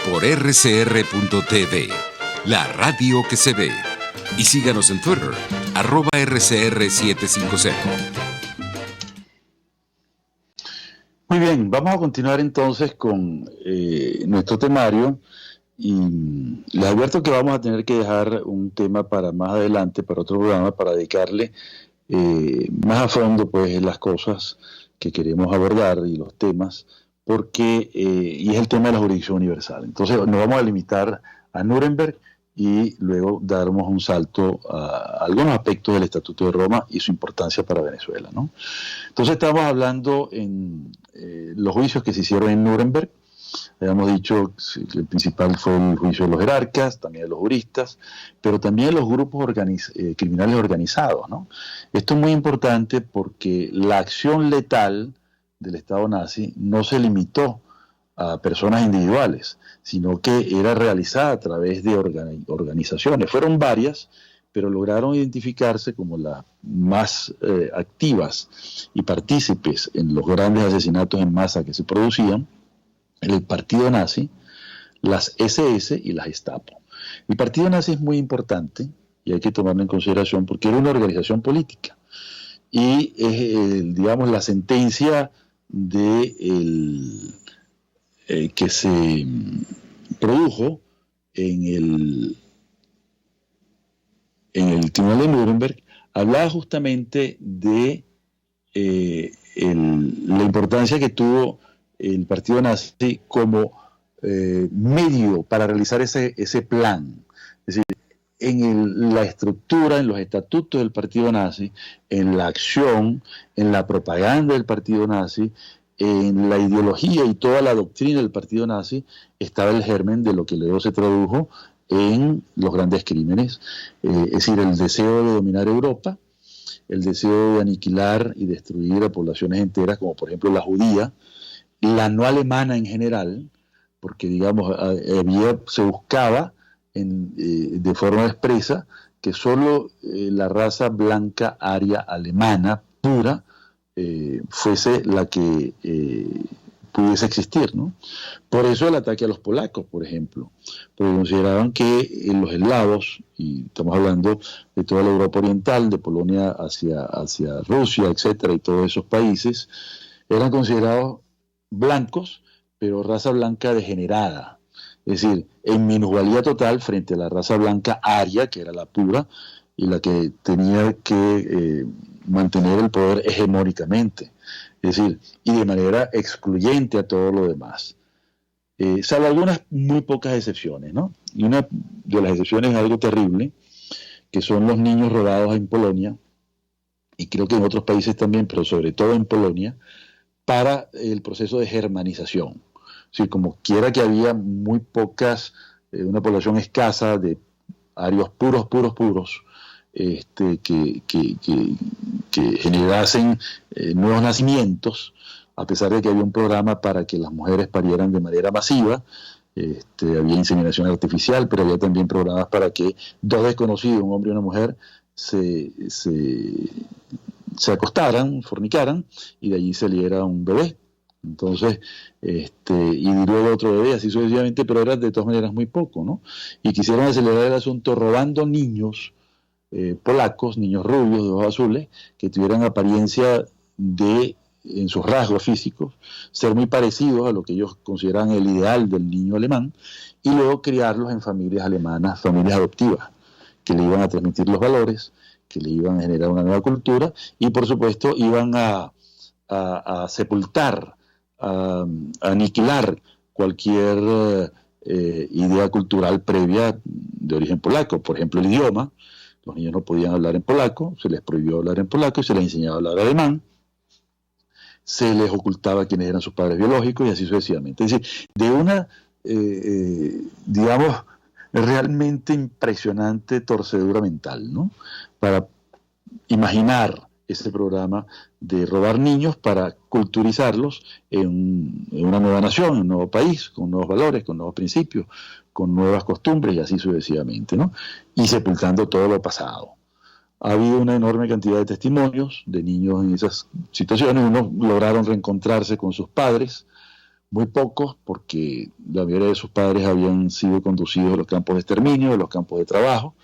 por rcr.tv, la radio que se ve. Y síganos en Twitter, @rcr750. Muy bien, vamos a continuar entonces con nuestro temario y les advierto que vamos a tener que dejar un tema para más adelante, para otro programa, para dedicarle más a fondo pues las cosas que queremos abordar y los temas, porque y es el tema de la jurisdicción universal. Entonces nos vamos a limitar a Nuremberg y luego daremos un salto a algunos aspectos del Estatuto de Roma y su importancia para Venezuela, ¿no? Entonces estamos hablando en los juicios que se hicieron en Nuremberg. Habíamos dicho que el principal fue el juicio de los jerarcas, también de los juristas, pero también de los grupos criminales organizados, ¿no? Esto es muy importante porque la acción letal del Estado nazi no se limitó a personas individuales, sino que era realizada a través de organizaciones. Fueron varias, pero lograron identificarse como las más activas y partícipes en los grandes asesinatos en masa que se producían: el partido nazi, las SS y la Gestapo. El partido nazi es muy importante y hay que tomarlo en consideración porque era una organización política y es, digamos, la sentencia que se produjo en el Tribunal de Nuremberg hablaba justamente de la importancia que tuvo el partido nazi como medio para realizar ese plan. Es decir, en la estructura, en los estatutos del partido nazi, en la acción, en la propaganda del partido nazi, en la ideología y toda la doctrina del partido nazi, estaba el germen de lo que luego se tradujo en los grandes crímenes, es decir, el deseo de dominar Europa, el deseo de aniquilar y destruir a poblaciones enteras, como por ejemplo la judía, la no alemana en general, porque digamos se buscaba de forma expresa que solo la raza blanca aria alemana pura fuese la que pudiese existir, ¿no? Por eso el ataque a los polacos, por ejemplo, porque consideraban que los eslavos, y estamos hablando de toda la Europa oriental, de Polonia hacia Rusia, etcétera, y todos esos países, eran considerados blancos, pero raza blanca degenerada, es decir, en minusvalía total frente a la raza blanca aria, que era la pura, y la que tenía que mantener el poder hegemónicamente, es decir, y de manera excluyente a todo lo demás. Salvo algunas muy pocas excepciones, ¿no? Y una de las excepciones es algo terrible, que son los niños robados en Polonia, y creo que en otros países también, pero sobre todo en Polonia, para el proceso de germanización. Sí, como quiera que había muy pocas, una población escasa de arios puros, que generasen nuevos nacimientos, a pesar de que había un programa para que las mujeres parieran de manera masiva. Había inseminación artificial, pero había también programas para que dos desconocidos, un hombre y una mujer, se acostaran, fornicaran, y de allí saliera un bebé. Entonces, y luego otro bebé, así sucesivamente, pero era de todas maneras muy poco, ¿no? Y quisieron acelerar el asunto robando niños polacos, niños rubios de ojos azules, que tuvieran apariencia en sus rasgos físicos, ser muy parecidos a lo que ellos consideran el ideal del niño alemán, y luego criarlos en familias alemanas, familias adoptivas, que le iban a transmitir los valores, que le iban a generar una nueva cultura, y por supuesto iban a sepultar, a aniquilar cualquier idea cultural previa de origen polaco. Por ejemplo, el idioma. Los niños no podían hablar en polaco, se les prohibió hablar en polaco y se les enseñaba a hablar alemán. Se les ocultaba quiénes eran sus padres biológicos y así sucesivamente. Es decir, de una, digamos, realmente impresionante torcedura mental, ¿no? Para imaginar ese programa de robar niños para culturizarlos en una nueva nación, en un nuevo país, con nuevos valores, con nuevos principios, con nuevas costumbres y así sucesivamente, ¿no? Y sepultando todo lo pasado. Ha habido una enorme cantidad de testimonios de niños en esas situaciones. Unos lograron reencontrarse con sus padres, muy pocos, porque la mayoría de sus padres habían sido conducidos a los campos de exterminio, a los campos de trabajo.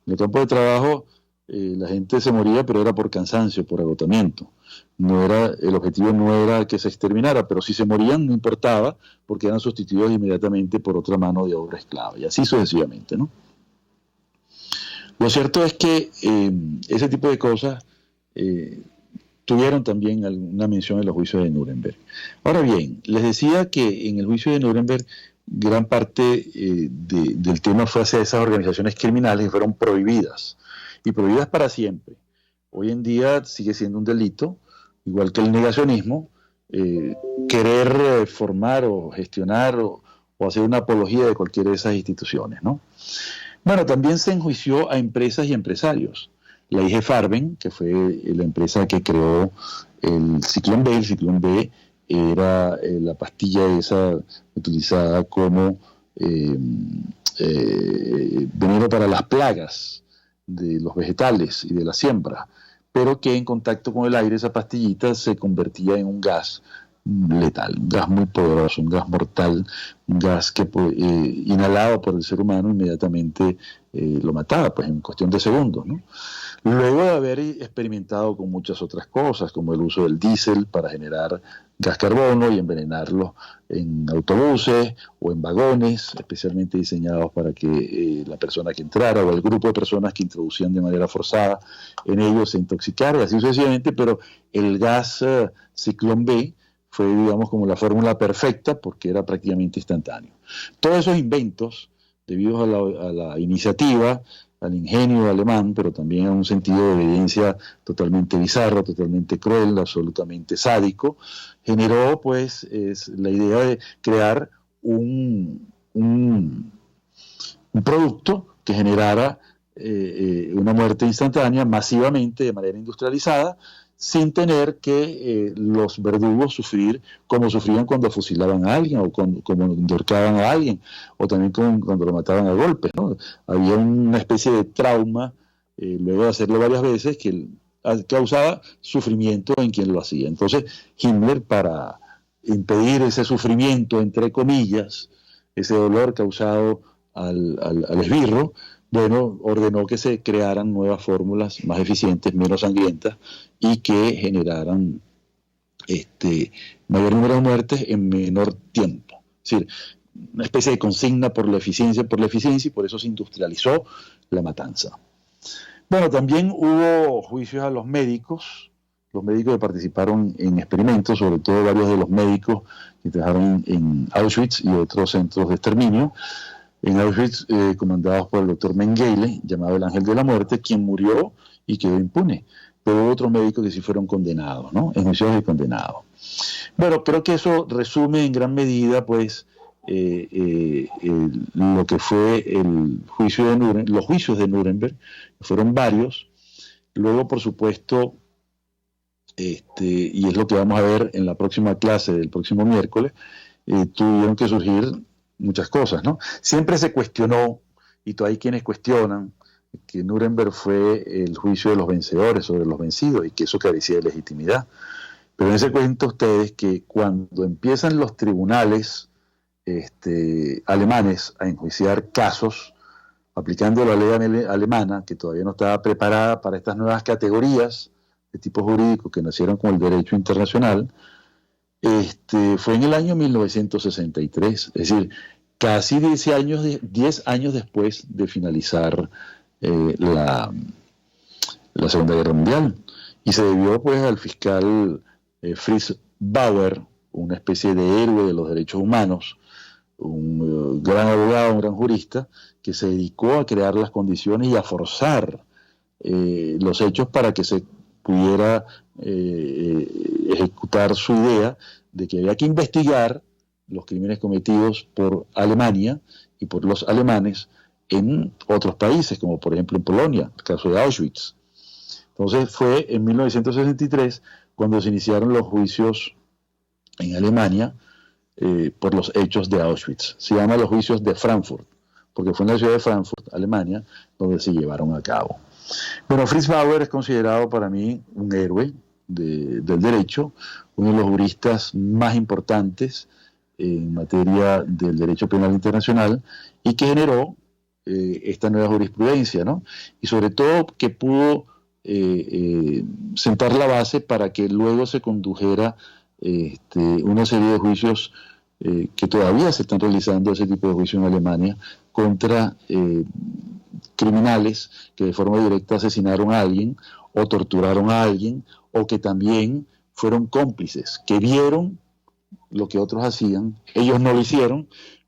En el campo de trabajo la gente se moría, pero era por cansancio, por agotamiento. El objetivo no era que se exterminara, pero si se morían no importaba, porque eran sustituidos inmediatamente por otra mano de obra esclava, y así sucesivamente, ¿no? Lo cierto es que ese tipo de cosas tuvieron también alguna mención en los juicios de Nuremberg. Ahora bien, les decía que en el juicio de Nuremberg gran parte del tema fue hacia esas organizaciones criminales que fueron prohibidas, y prohibidas para siempre. Hoy en día sigue siendo un delito, igual que el negacionismo, querer formar o gestionar o hacer una apología de cualquiera de esas instituciones, ¿no? Bueno, también se enjuició a empresas y empresarios. La IG Farben, que fue la empresa que creó el Ciclón B. El Ciclón B era la pastilla esa utilizada como veneno para las plagas de los vegetales y de la siembra, pero que en contacto con el aire esa pastillita se convertía en un gas letal, un gas muy poderoso, un gas mortal, un gas que inhalado por el ser humano inmediatamente lo mataba, pues en cuestión de segundos, ¿no? Luego de haber experimentado con muchas otras cosas, como el uso del diésel para generar gas carbono y envenenarlos en autobuses o en vagones, especialmente diseñados para que la persona que entrara o el grupo de personas que introducían de manera forzada en ellos se intoxicara, y así sucesivamente, pero el gas Ciclón B fue, digamos, como la fórmula perfecta porque era prácticamente instantáneo. Todos esos inventos, debido a la iniciativa, al ingenio alemán, pero también a un sentido de evidencia totalmente bizarro, totalmente cruel, absolutamente sádico, generó pues la idea de crear un producto que generara una muerte instantánea masivamente, de manera industrializada, sin tener que los verdugos sufrir como sufrían cuando fusilaban a alguien o como ahorcaban a alguien, o también cuando lo mataban a golpes, ¿no? Había una especie de trauma luego de hacerlo varias veces que causaba sufrimiento en quien lo hacía. Entonces Himmler, para impedir ese sufrimiento, entre comillas, ese dolor causado al esbirro, bueno, ordenó que se crearan nuevas fórmulas más eficientes, menos sangrientas, y que generaran mayor número de muertes en menor tiempo. Es decir, una especie de consigna por la eficiencia, y por eso se industrializó la matanza. Bueno, también hubo juicios a los médicos que participaron en experimentos, sobre todo varios de los médicos que trabajaron en Auschwitz y otros centros de exterminio. En Auschwitz, comandados por el doctor Mengele, llamado el Ángel de la Muerte, quien murió y quedó impune. Pero hubo otros médicos que sí fueron condenados, ¿no? Enjuiciados y condenados. Bueno, creo que eso resume en gran medida, pues, lo que fue el juicio de Nuremberg, los juicios de Nuremberg, que fueron varios. Luego, por supuesto, y es lo que vamos a ver en la próxima clase del próximo miércoles, tuvieron que surgir muchas cosas, ¿no? Siempre se cuestionó, y todavía hay quienes cuestionan, que Nuremberg fue el juicio de los vencedores sobre los vencidos y que eso carecía de legitimidad. Pero en ese cuento ustedes que cuando empiezan los tribunales alemanes a enjuiciar casos, aplicando la ley alemana, que todavía no estaba preparada para estas nuevas categorías de tipo jurídico que nacieron con el derecho internacional, fue en el año 1963, es decir, casi 10 años después de finalizar la Segunda Guerra Mundial, y se debió pues al fiscal Fritz Bauer, una especie de héroe de los derechos humanos, un gran abogado, un gran jurista, que se dedicó a crear las condiciones y a forzar los hechos para que se pudiera ejecutar su idea de que había que investigar los crímenes cometidos por Alemania y por los alemanes en otros países, como por ejemplo en Polonia, el caso de Auschwitz. Entonces fue en 1963 cuando se iniciaron los juicios en Alemania por los hechos de Auschwitz. Se llaman los juicios de Frankfurt, porque fue en la ciudad de Frankfurt, Alemania, donde se llevaron a cabo. Bueno, Fritz Bauer es considerado para mí un héroe del derecho, uno de los juristas más importantes, en materia del derecho penal internacional y que generó esta nueva jurisprudencia, ¿no? Y sobre todo que pudo sentar la base para que luego se condujera una serie de juicios que todavía se están realizando, ese tipo de juicios en Alemania, contra criminales que de forma directa asesinaron a alguien o torturaron a alguien o que también fueron cómplices, que vieron lo que otros hacían, ellos no lo hicieron,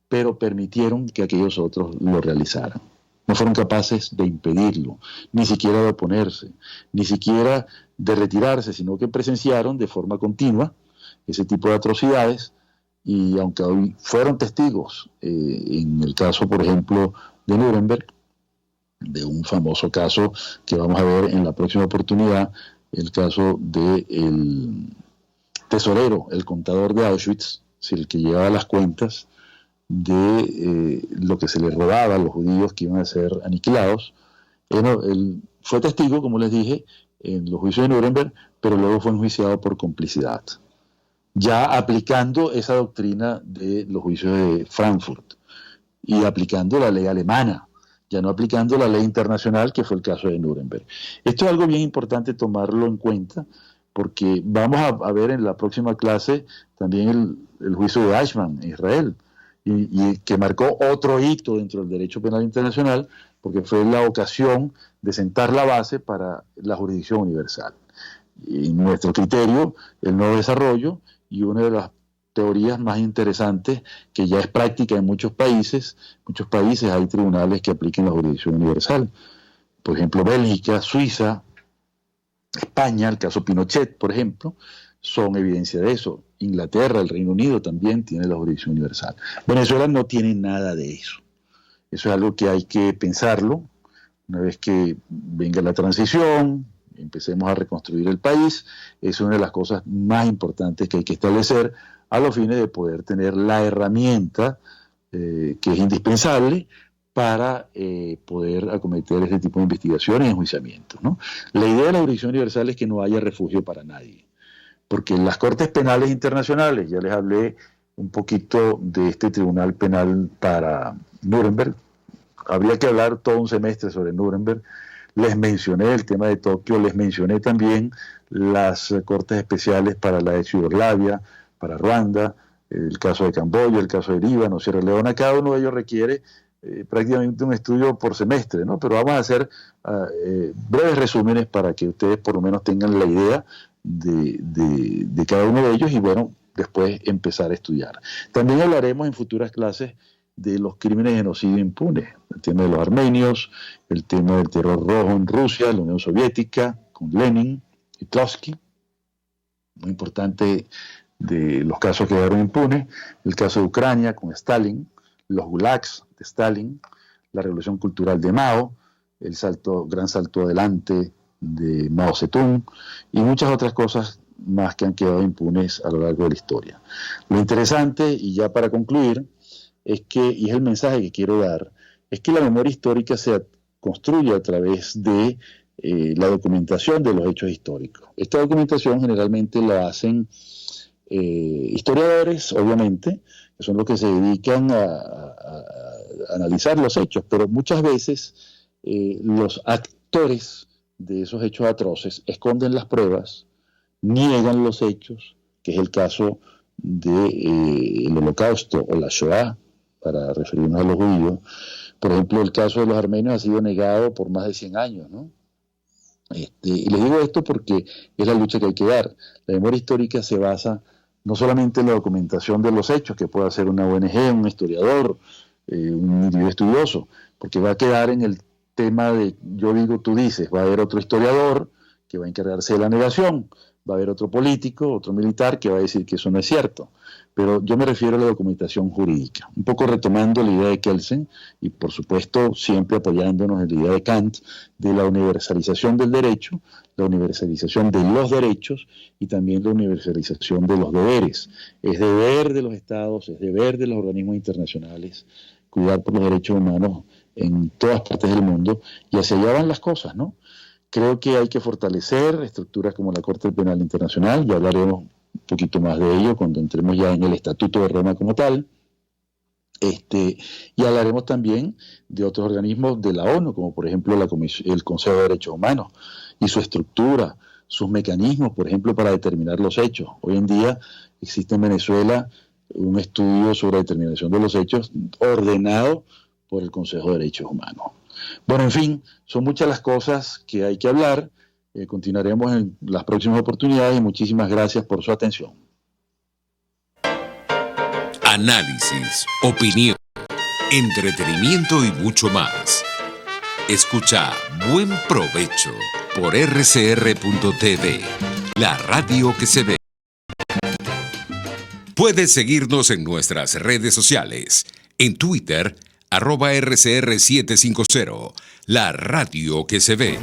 pero permitieron que aquellos otros lo realizaran. No fueron capaces de impedirlo, ni siquiera de oponerse, ni siquiera de retirarse, sino que presenciaron de forma continua ese tipo de atrocidades y aunque hoy fueron testigos, en el caso, por ejemplo, de Nuremberg, de un famoso caso que vamos a ver en la próxima oportunidad, el caso del tesorero, el contador de Auschwitz, el que llevaba las cuentas de lo que se les robaba a los judíos que iban a ser aniquilados. Él fue testigo, como les dije, en los juicios de Nuremberg, pero luego fue enjuiciado por complicidad, ya aplicando esa doctrina de los juicios de Frankfurt y aplicando la ley alemana, ya no aplicando la ley internacional, que fue el caso de Nuremberg. Esto es algo bien importante tomarlo en cuenta, porque vamos a ver en la próxima clase también el juicio de Eichmann en Israel, y que marcó otro hito dentro del derecho penal internacional, porque fue la ocasión de sentar la base para la jurisdicción universal. Y en nuestro criterio, el nuevo desarrollo y una de las teorías más interesantes que ya es práctica en muchos países hay tribunales que apliquen la jurisdicción universal. Por ejemplo, Bélgica, Suiza, España, el caso Pinochet, por ejemplo, son evidencia de eso. Inglaterra, el Reino Unido también tiene la jurisdicción universal. Venezuela no tiene nada de eso. Eso es algo que hay que pensarlo. Una vez que venga la transición, empecemos a reconstruir el país, es una de las cosas más importantes que hay que establecer a los fines de poder tener la herramienta que es indispensable para poder acometer este tipo de investigaciones y enjuiciamientos, ¿no? La idea de la jurisdicción universal es que no haya refugio para nadie, porque en las Cortes Penales Internacionales, ya les hablé un poquito de este Tribunal Penal para Nuremberg, habría que hablar todo un semestre sobre Nuremberg. Les mencioné el tema de Tokio, les mencioné también las cortes especiales para la ex Yugoslavia, para Ruanda, el caso de Camboya, el caso de Líbano, Sierra Leona. Cada uno de ellos requiere prácticamente un estudio por semestre, ¿no? Pero vamos a hacer breves resúmenes para que ustedes por lo menos tengan la idea de cada uno de ellos y bueno, después empezar a estudiar. También hablaremos en futuras clases de los crímenes de genocidio impunes, el tema de los armenios, el tema del terror rojo en Rusia, la Unión Soviética, con Lenin y Trotsky, muy importante de los casos que quedaron impunes, el caso de Ucrania con Stalin, los gulags de Stalin, la revolución cultural de Mao, el gran salto adelante de Mao Zedong y muchas otras cosas más que han quedado impunes a lo largo de la historia. Lo interesante, y ya para concluir, es que, y es el mensaje que quiero dar, es que la memoria histórica se construye a través de la documentación de los hechos históricos. Esta documentación generalmente la hacen historiadores, obviamente, que son los que se dedican a analizar los hechos, pero muchas veces los actores de esos hechos atroces esconden las pruebas, niegan los hechos, que es el caso del Holocausto o la Shoah, para referirnos a los judíos. Por ejemplo, el caso de los armenios ha sido negado por más de 100 años, ¿no? Y les digo esto porque es la lucha que hay que dar. La memoria histórica se basa no solamente en la documentación de los hechos, que puede hacer una ONG, un historiador, un individuo estudioso, porque va a quedar en el tema de yo digo, tú dices. Va a haber otro historiador que va a encargarse de la negación, va a haber otro político, otro militar que va a decir que eso no es cierto. Pero yo me refiero a la documentación jurídica, un poco retomando la idea de Kelsen y por supuesto siempre apoyándonos en la idea de Kant de la universalización del derecho, la universalización de los derechos y también la universalización de los deberes. Es deber de los estados, es deber de los organismos internacionales cuidar por los derechos humanos en todas partes del mundo y hacia allá van las cosas, ¿no? Creo que hay que fortalecer estructuras como la Corte Penal Internacional, ya hablaremos un poquito más de ello cuando entremos ya en el Estatuto de Roma como tal. Y hablaremos también de otros organismos de la ONU, como por ejemplo el Consejo de Derechos Humanos y su estructura, sus mecanismos, por ejemplo, para determinar los hechos. Hoy en día existe en Venezuela un estudio sobre determinación de los hechos ordenado por el Consejo de Derechos Humanos. Bueno, en fin, son muchas las cosas que hay que hablar. Continuaremos en las próximas oportunidades y muchísimas gracias por su atención. Análisis, opinión, entretenimiento y mucho más. Escucha Buen Provecho por rcr.tv, la radio que se ve. Puedes seguirnos en nuestras redes sociales. En Twitter, @RCR750, la radio que se ve.